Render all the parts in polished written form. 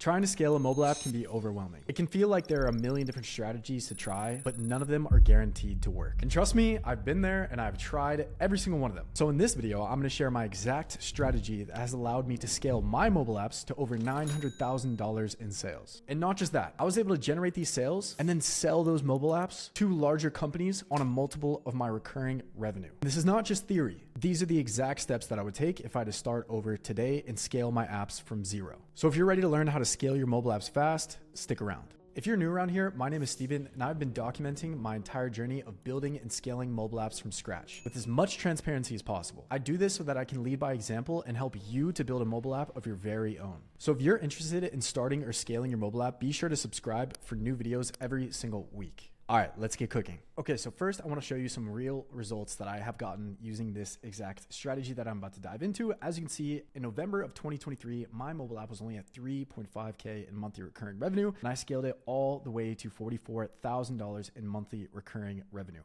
Trying to scale a mobile app can be overwhelming. It can feel like there are a million different strategies to try, but none of them are guaranteed to work. And trust me, I've been there and I've tried every single one of them. So in this video, I'm gonna share my exact strategy that has allowed me to scale my mobile apps to over $900,000 in sales. And not just that, I was able to generate these sales and then sell those mobile apps to larger companies on a multiple of my recurring revenue. This is not just theory. These are the exact steps that I would take if I had to start over today and scale my apps from zero. So if you're ready to learn how to scale your mobile apps fast, stick around. If you're new around here, my name is Steven, and I've been documenting my entire journey of building and scaling mobile apps from scratch with as much transparency as possible. I do this so that I can lead by example and help you to build a mobile app of your very own. So if you're interested in starting or scaling your mobile app, be sure to subscribe for new videos every single week. All right, let's get cooking. Okay, so first I want to show you some real results that I have gotten using this exact strategy that I'm about to dive into. As you can see, in November of 2023, my mobile app was only at 3.5K in monthly recurring revenue, and I scaled it all the way to $44,000 in monthly recurring revenue.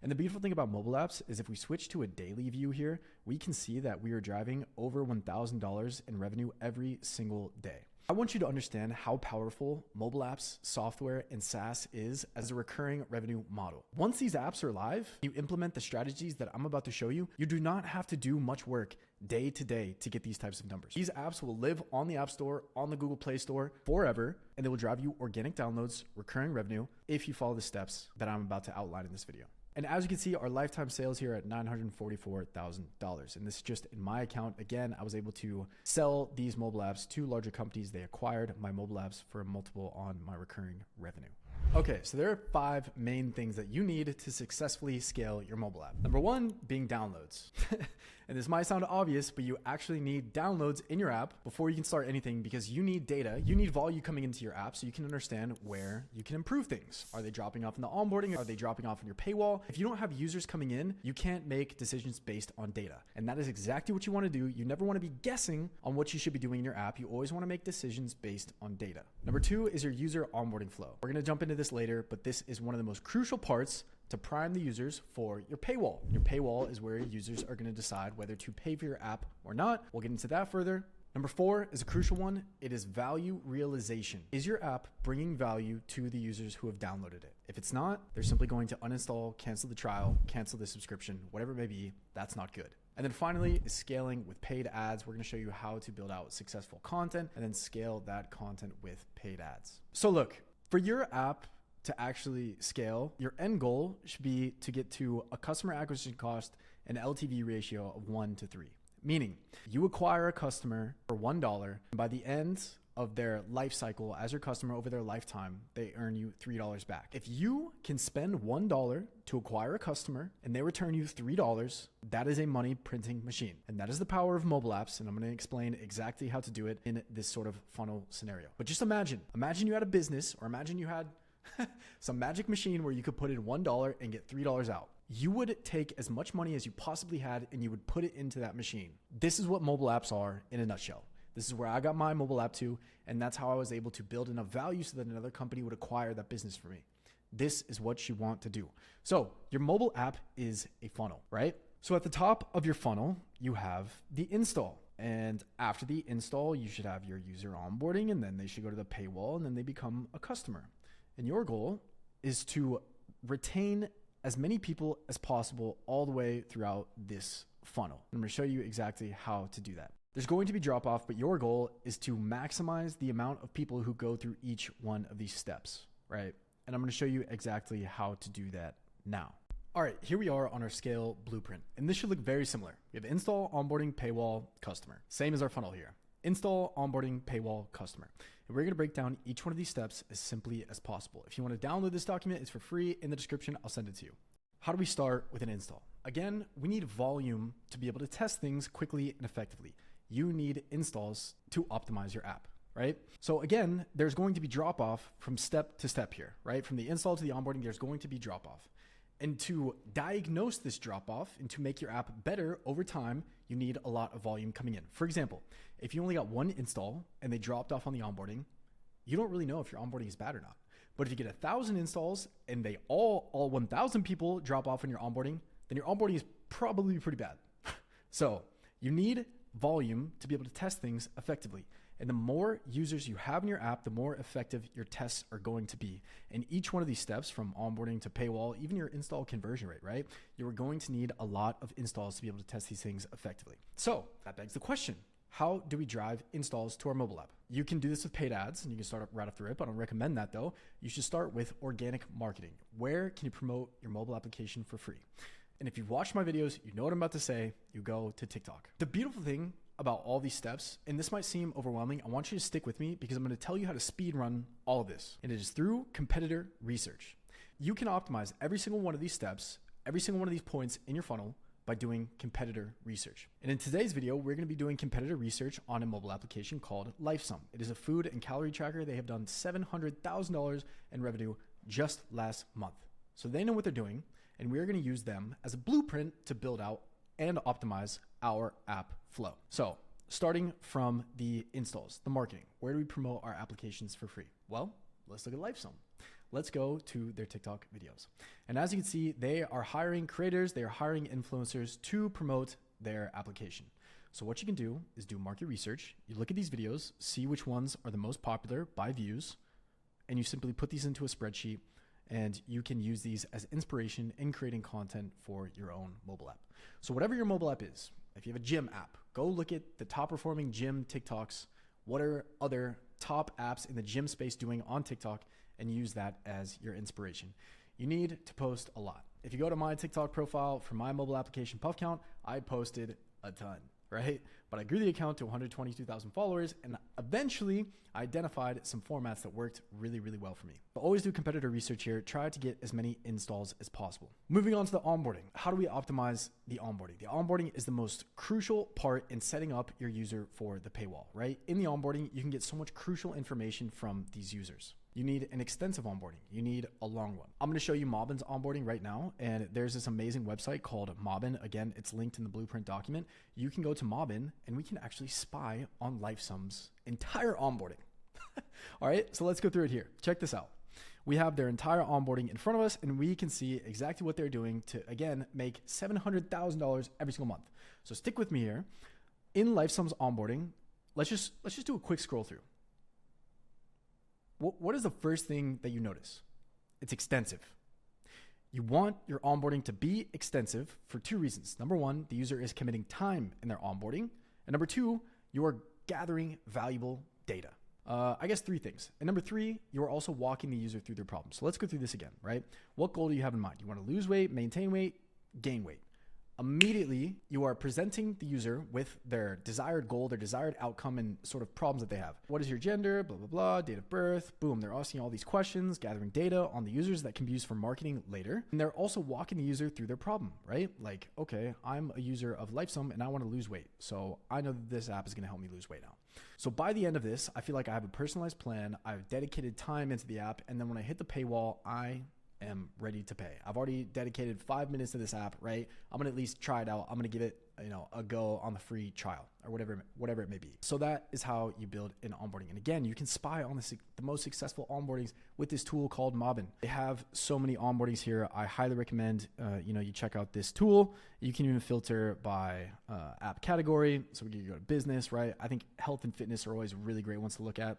And the beautiful thing about mobile apps is if we switch to a daily view here, we can see that we are driving over $1,000 in revenue every single day. I want you to understand how powerful mobile apps, software, and SaaS is as a recurring revenue model. Once these apps are live, you implement the strategies that I'm about to show you, you do not have to do much work day to day to get these types of numbers. These apps will live on the App Store, on the Google Play Store forever, and they will drive you organic downloads, recurring revenue, if you follow the steps that I'm about to outline in this video. And as you can see, our lifetime sales here at $944,000. And this is just in my account. Again, I was able to sell these mobile apps to larger companies. They acquired my mobile apps for a multiple on my recurring revenue. Okay, so there are 5 main things that you need to successfully scale your mobile app. Number 1 being downloads. And this might sound obvious, but you actually need downloads in your app before you can start anything because you need data. You need volume coming into your app so you can understand where you can improve things. Are they dropping off in the onboarding? Are they dropping off in your paywall? If you don't have users coming in, you can't make decisions based on data. And that is exactly what you want to do. You never want to be guessing on what you should be doing in your app. You always want to make decisions based on data. Number 2 is your user onboarding flow. We're going to jump into this later, but this is one of the most crucial parts to prime the users for your paywall. Your paywall is where users are going to decide whether to pay for your app or not. We'll get into that further. Number 4 is a crucial one. It is value realization. Is your app bringing value to the users who have downloaded it? If it's not, they're simply going to uninstall, cancel the trial, cancel the subscription, whatever it may be. That's not good. And then finally is scaling with paid ads. We're going to show you how to build out successful content and then scale that content with paid ads. So look, for your app to actually scale, your end goal should be to get to a customer acquisition cost and LTV ratio of 1-3. Meaning you acquire a customer for $1, and by the end of their life cycle as your customer over their lifetime, they earn you $3 back. If you can spend $1 to acquire a customer and they return you $3, that is a money printing machine. And that is the power of mobile apps. And I'm going to explain exactly how to do it in this sort of funnel scenario. But just imagine you had a business, or imagine you had some magic machine where you could put in $1 and get $3 out. You would take as much money as you possibly had and you would put it into that machine. This is what mobile apps are in a nutshell. This is where I got my mobile app to, and that's how I was able to build enough value so that another company would acquire that business for me. This is what you want to do. So your mobile app is a funnel, right? So at the top of your funnel, you have the install. And after the install, you should have your user onboarding, and then they should go to the paywall, and then they become a customer. And your goal is to retain as many people as possible all the way throughout this funnel. I'm going to show you exactly how to do that. There's going to be drop off, but your goal is to maximize the amount of people who go through each one of these steps, right? And I'm going to show you exactly how to do that now. All right, here we are on our scale blueprint, and this should look very similar. We have install, onboarding, paywall, customer. Same as our funnel here. Install, onboarding, paywall, customer. And we're going to break down each one of these steps as simply as possible. If you want to download this document, it's for free in the description. I'll send it to you. How do we start with an install? Again, we need volume to be able to test things quickly and effectively. You need installs to optimize your app, right? So again, there's going to be drop off from step to step here, right? From the install to the onboarding, there's going to be drop off. And to diagnose this drop off and to make your app better over time, you need a lot of volume coming in. For example, if you only got 1 install and they dropped off on the onboarding, you don't really know if your onboarding is bad or not. But if you get 1,000 installs and they all 1,000 people drop off on your onboarding, then your onboarding is probably pretty bad. So you need volume to be able to test things effectively. And the more users you have in your app, the more effective your tests are going to be. And each one of these steps, from onboarding to paywall, even your install conversion rate, right? You are going to need a lot of installs to be able to test these things effectively. So that begs the question: how do we drive installs to our mobile app? You can do this with paid ads, and you can start right off the rip. I don't recommend that though. You should start with organic marketing. Where can you promote your mobile application for free? And if you've watched my videos, you know what I'm about to say. You go to TikTok. The beautiful thing about all these steps, and this might seem overwhelming, I want you to stick with me because I'm going to tell you how to speed run all of this. And it is through competitor research. You can optimize every single one of these steps, every single one of these points in your funnel by doing competitor research. And in today's video, we're going to be doing competitor research on a mobile application called LifeSum. It is a food and calorie tracker. They have done $700,000 in revenue just last month. So they know what they're doing, and we're going to use them as a blueprint to build out and optimize our app flow. So starting from the installs, the marketing, where do we promote our applications for free? Well, let's look at LifeSum. Let's go to their TikTok videos. And as you can see, they are hiring creators, they are hiring influencers to promote their application. So what you can do is do market research. You look at these videos, see which ones are the most popular by views, and you simply put these into a spreadsheet, and you can use these as inspiration in creating content for your own mobile app. So whatever your mobile app is, if you have a gym app, go look at the top performing gym TikToks. What are other top apps in the gym space doing on TikTok, and use that as your inspiration. You need to post a lot. If you go to my TikTok profile for my mobile application puff count, I posted a ton, right? But I grew the account to 122,000 followers, and eventually I identified some formats that worked really, really well for me. But always do competitor research here. Try to get as many installs as possible. Moving on to the onboarding. How do we optimize the onboarding? The onboarding is the most crucial part in setting up your user for the paywall, right? In the onboarding, you can get so much crucial information from these users. You need an extensive onboarding. You need a long one. I'm going to show you Mobbin's onboarding right now. And there's this amazing website called Mobbin. Again, it's linked in the blueprint document. You can go to Mobbin and we can actually spy on LifeSum's entire onboarding. All right, so let's go through it here. Check this out. We have their entire onboarding in front of us, and we can see exactly what they're doing to, again, make $700,000 every single month. So stick with me here. In LifeSum's onboarding, let's just do a quick scroll through. What is the first thing that you notice? It's extensive. You want your onboarding to be extensive for two reasons. Number one, the user is committing time in their onboarding. And number two, you are gathering valuable data. I guess three things. And number three, you are also walking the user through their problems. So let's go through this again, right? What goal do you have in mind? You want to lose weight, maintain weight, gain weight. Immediately, you are presenting the user with their desired goal, their desired outcome, and sort of problems that they have. What is your gender? Blah, blah, blah, date of birth. Boom. They're asking all these questions, gathering data on the users that can be used for marketing later. And they're also walking the user through their problem, right? Like, okay, I'm a user of LifeSum and I want to lose weight. So I know that this app is going to help me lose weight now. So by the end of this, I feel like I have a personalized plan. I've dedicated time into the app. And then when I hit the paywall, I am ready to pay. I've already dedicated 5 minutes to this app, right? I'm going to at least try it out. I'm going to give it, a go on the free trial or whatever it may be. So that is how you build an onboarding. And again, you can spy on the most successful onboardings with this tool called Mobbin. They have so many onboardings here. I highly recommend, you check out this tool. You can even filter by app category. So we can go to business, right? I think health and fitness are always really great ones to look at.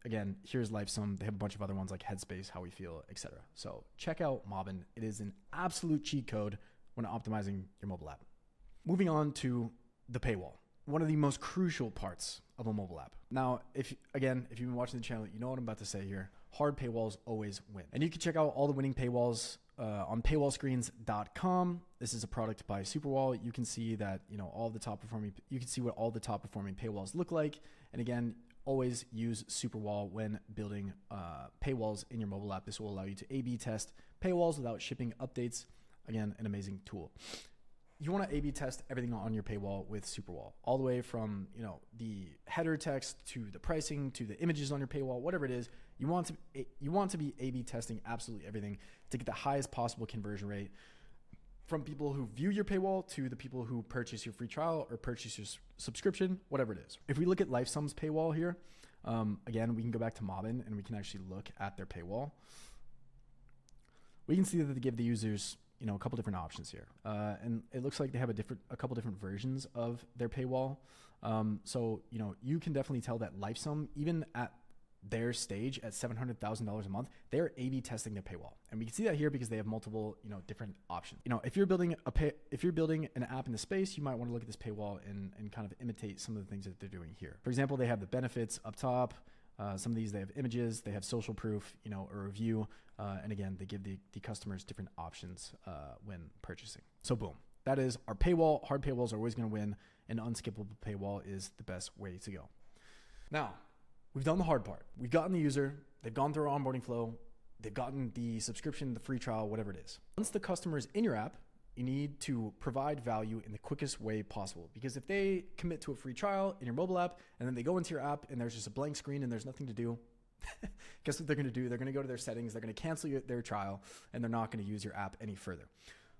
Again, here's LifeSum. They have a bunch of other ones like Headspace, How We Feel, etc. So check out Mobbin. It is an absolute cheat code when optimizing your mobile app. Moving on to the paywall, one of the most crucial parts of a mobile app. Now, if you've been watching the channel, you know what I'm about to say here. Hard paywalls always win. And you can check out all the winning paywalls on paywallscreens.com. This is a product by Superwall. You can see that, you can see what all the top performing paywalls look like. And again, always use Superwall when building paywalls in your mobile app. This will allow you to A/B test paywalls without shipping updates. Again, an amazing tool. You want to A/B test everything on your paywall with Superwall, all the way from the header text to the pricing to the images on your paywall, whatever it is. You want to be A/B testing absolutely everything to get the highest possible conversion rate from people who view your paywall to the people who purchase your free trial or purchase your subscription, whatever it is. If we look at LifeSum's paywall here, again, we can go back to Mobbin and we can actually look at their paywall. We can see that they give the users a couple different options here. And it looks like they have a couple different versions of their paywall. So, you can definitely tell that LifeSum, even at their stage at $700,000 a month, they're A/B testing their paywall. And we can see that here because they have multiple, different options. If you're building an app in the space, you might want to look at this paywall and kind of imitate some of the things that they're doing here. For example, they have the benefits up top. Some of these, they have images, they have social proof, a review. And again, they give the customers different options when purchasing. So boom, that is our paywall. Hard paywalls are always going to win. An unskippable paywall is the best way to go. Now, we've done the hard part. We've gotten the user, they've gone through our onboarding flow, they've gotten the subscription, the free trial, whatever it is. Once the customer is in your app, you need to provide value in the quickest way possible. Because if they commit to a free trial in your mobile app and then they go into your app and there's just a blank screen and there's nothing to do, guess what they're going to do? They're going to go to their settings, they're going to cancel their trial, and they're not going to use your app any further.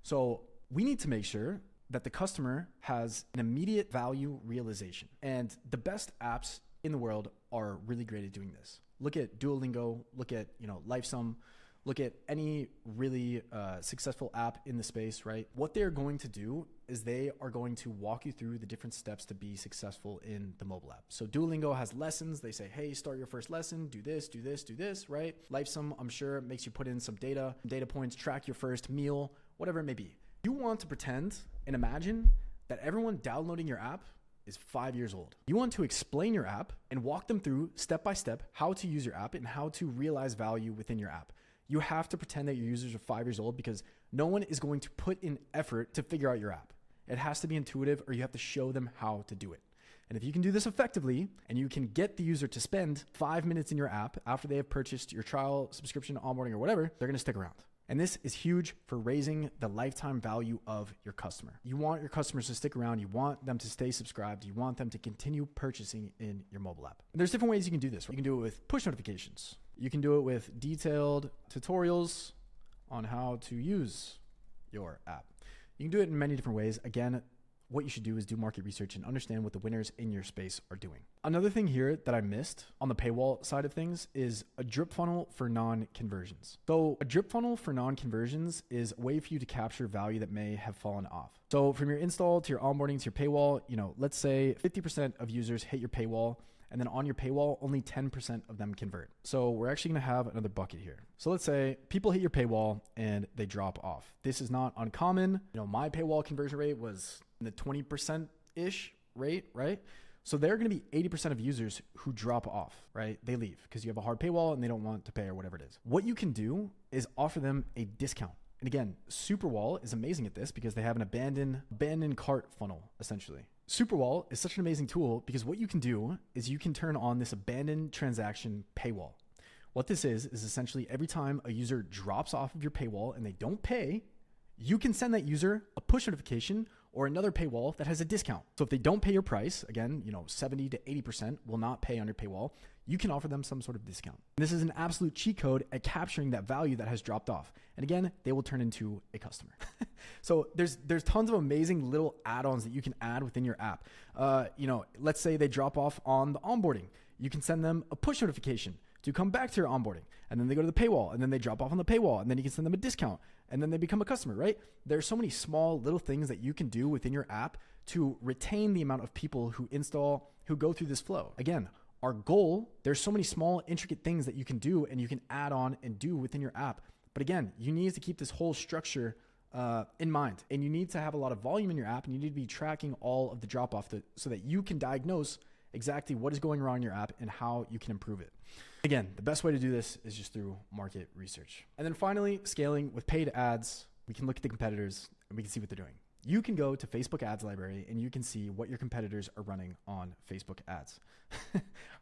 So we need to make sure that the customer has an immediate value realization. And the best apps in the world are really great at doing this. Look at Duolingo, look at, LifeSum, look at any really successful app in the space, right? What they're going to do is they are going to walk you through the different steps to be successful in the mobile app. So Duolingo has lessons. They say, hey, start your first lesson, do this, do this, do this, right? LifeSum, I'm sure, makes you put in some data points, track your first meal, whatever it may be. You want to pretend and imagine that everyone downloading your app is 5 years old. You want to explain your app and walk them through step by step how to use your app and how to realize value within your app. You have to pretend that your users are 5 years old because no one is going to put in effort to figure out your app. It has to be intuitive, or you have to show them how to do it. And if you can do this effectively and you can get the user to spend 5 minutes in your app after they have purchased your trial, subscription, onboarding, or whatever, they're going to stick around. And this is huge for raising the lifetime value of your customer. You want your customers to stick around. You want them to stay subscribed. You want them to continue purchasing in your mobile app. And there's different ways you can do this. You can do it with push notifications. You can do it with detailed tutorials on how to use your app. You can do it in many different ways. Again, what you should do is do market research and understand what the winners in your space are doing. Another thing here that I missed on the paywall side of things is a drip funnel for non-conversions. So a drip funnel for non-conversions is a way for you to capture value that may have fallen off. So from your install to your onboarding to your paywall, let's say 50% of users hit your paywall, and then on your paywall, only 10% of them convert. So we're actually gonna have another bucket here. So let's say people hit your paywall and they drop off. This is not uncommon. My paywall conversion rate was in the 20%-ish rate, right? So there are going to be 80% of users who drop off, right? They leave because you have a hard paywall and they don't want to pay or whatever it is. What you can do is offer them a discount. And again, Superwall is amazing at this because they have an abandoned cart funnel, essentially. Superwall is such an amazing tool because what you can do is you can turn on this abandoned transaction paywall. What this is essentially every time a user drops off of your paywall and they don't pay, you can send that user a push notification or another paywall that has a discount. So if they don't pay your price, again, 70 to 80% will not pay on your paywall, you can offer them some sort of discount. And this is an absolute cheat code at capturing that value that has dropped off. And again, they will turn into a customer. So there's tons of amazing little add-ons that you can add within your app. Let's say they drop off on the onboarding. You can send them a push notification to come back to your onboarding, and then they go to the paywall, and then they drop off on the paywall, and then you can send them a discount, and then they become a customer, right? There's so many small little things that you can do within your app to retain the amount of people who go through this flow. Again, our goal, there's so many small intricate things that you can do and you can add on and do within your app. But again, you need to keep this whole structure in mind, and you need to have a lot of volume in your app, and you need to be tracking all of the drop off so that you can diagnose exactly what is going wrong in your app and how you can improve it. Again, the best way to do this is just through market research. And then finally, scaling with paid ads. We can look at the competitors and we can see what they're doing. You can go to Facebook Ads Library and you can see what your competitors are running on Facebook ads.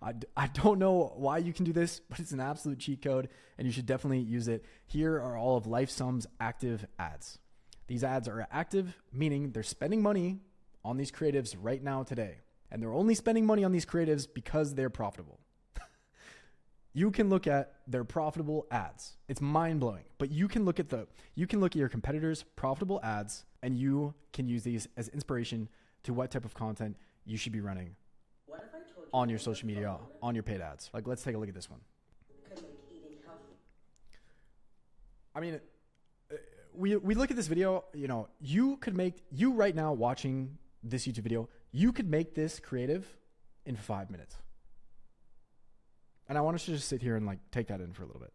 I don't know why you can do this, but it's an absolute cheat code and you should definitely use it. Here are all of LifeSum's active ads. These ads are active, meaning they're spending money on these creatives right now today. And they're only spending money on these creatives because they're profitable. You can look at their profitable ads. It's mind-blowing, but you can look at your competitors' profitable ads and you can use these as inspiration to what type of content you should be running on your social media, on your paid ads. Like, let's take a look at this one. I mean, we look at this video, you know, you right now watching this YouTube video, you could make this creative in 5 minutes. And I want us to just sit here and like take that in for a little bit.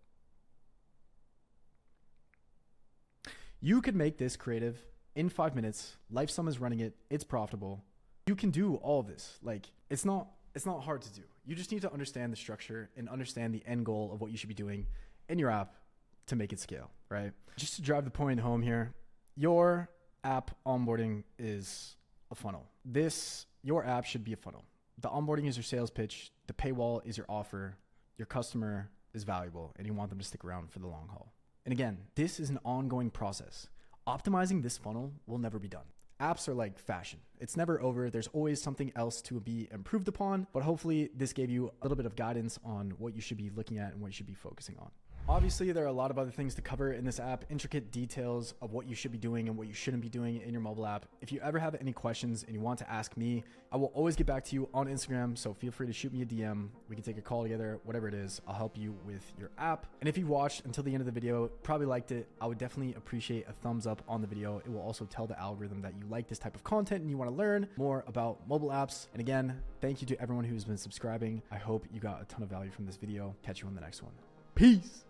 You could make this creative in 5 minutes. LifeSum is running it. It's profitable. You can do all of this. Like it's not hard to do. You just need to understand the structure and understand the end goal of what you should be doing in your app to make it scale, right? Just to drive the point home here, your app onboarding is a funnel. Your app should be a funnel. The onboarding is your sales pitch. The paywall is your offer. Your customer is valuable and you want them to stick around for the long haul. And again, this is an ongoing process. Optimizing this funnel will never be done. Apps are like fashion. It's never over. There's always something else to be improved upon, but hopefully this gave you a little bit of guidance on what you should be looking at and what you should be focusing on. Obviously, there are a lot of other things to cover in this app, intricate details of what you should be doing and what you shouldn't be doing in your mobile app. If you ever have any questions and you want to ask me, I will always get back to you on Instagram. So feel free to shoot me a DM. We can take a call together, whatever it is. I'll help you with your app. And if you watched until the end of the video, probably liked it, I would definitely appreciate a thumbs up on the video. It will also tell the algorithm that you like this type of content and you want to learn more about mobile apps. And again, thank you to everyone who's been subscribing. I hope you got a ton of value from this video. Catch you on the next one. Peace.